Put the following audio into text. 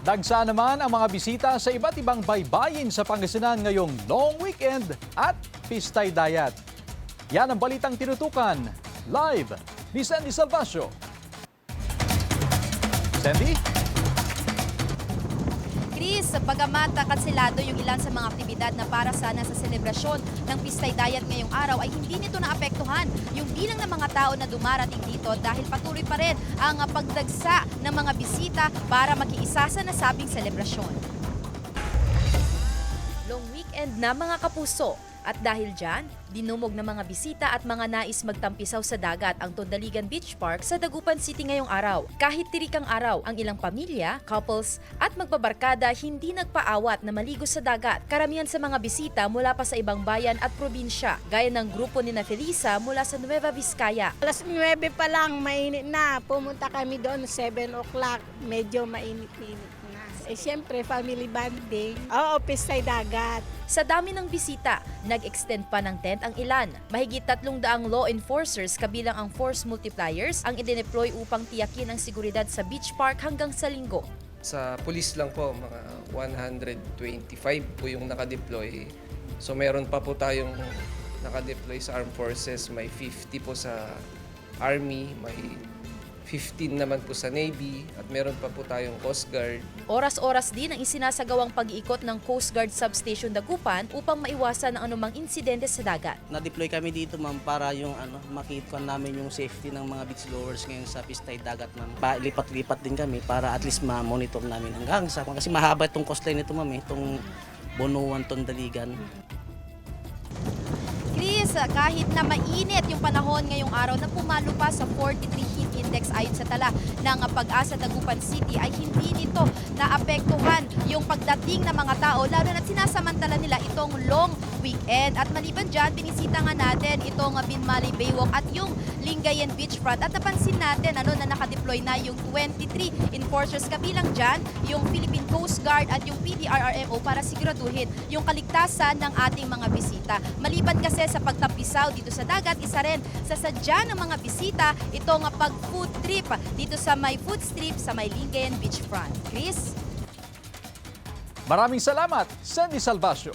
Dagsa naman ang mga bisita sa iba't ibang baybayin sa Pangasinan ngayong long weekend at Pistay Dayat. Yan ang balitang tinutukan. Live ni Sandy Salvacio. Sandy? Chris, bagamat kanselado yung ilan sa mga aktibidad na para sana sa selebrasyon ng Pistay Dayat ngayong araw ay hindi nito naapektuhan yung bilang ng mga tao na dumarating dito dahil patuloy pa rin ang pagdagsa ng mga bisita para makiisa sa nasabing selebrasyon. Long weekend na mga kapuso. At dahil dyan, dinumog ng mga bisita at mga nais magtampisaw sa dagat ang Tondaligan Beach Park sa Dagupan City ngayong araw. Kahit tirikang araw, ang ilang pamilya, couples at magbabarkada hindi nagpaawat na maligo sa dagat. Karamihan sa mga bisita mula pa sa ibang bayan at probinsya, gaya ng grupo ni na Felisa mula sa Nueva Vizcaya. Alas 9 pa lang, mainit na. Pumunta kami doon, 7 o'clock. Medyo mainit-init na. Eh, siyempre, family bonding. Oo, Pistay Dagat. Sa dami ng bisita, nag-extend pa ng tent ang ilan. Mahigit 300 law enforcers kabilang ang force multipliers ang idineploy upang tiyakin ang seguridad sa beach park hanggang sa linggo. Sa police lang po, mga 125 po yung nakadeploy. So meron pa po tayong nakadeploy sa armed forces, may 50 po sa army, may 15 naman po sa Navy at meron pa po tayong Coast Guard. Oras-oras din ang isinasagawang pag-iikot ng Coast Guard Substation Dagupan upang maiwasan ang anumang insidente sa dagat. Na-deploy kami dito ma'am para yung makita namin yung safety ng mga beach goers ngayon sa Pistay Dagat ma'am. Lipat-lipat din kami para at least ma-monitor namin hanggang sa kasi mahaba itong coastline nito ma'am itong Bonuan Tondaligan. Chris, kahit na mainit yung panahon ngayong araw na pumalo pa sa 43 heat index ayon sa tala ng Pag-asa Dagupan City ay hindi nito naapektuhan yung pagdating ng mga tao lalo na sinasamantala nila itong long weekend. At maliban dyan, binisita nga natin itong Binmali Baywalk at yung Lingayen Beachfront at napansin natin na nakadeploy na yung 23 enforcers kabilang dyan yung Philippine Coast Guard at yung PDRRMO para siguraduhin yung kaligtasan ng ating mga bisita. Maliban kasi sa pagtampisaw dito sa dagat, isa rin sa sadya ng mga bisita itong pag-food trip dito sa may food strip sa may Lingayen Beachfront. Chris? Maraming salamat, Sandy Salvacio.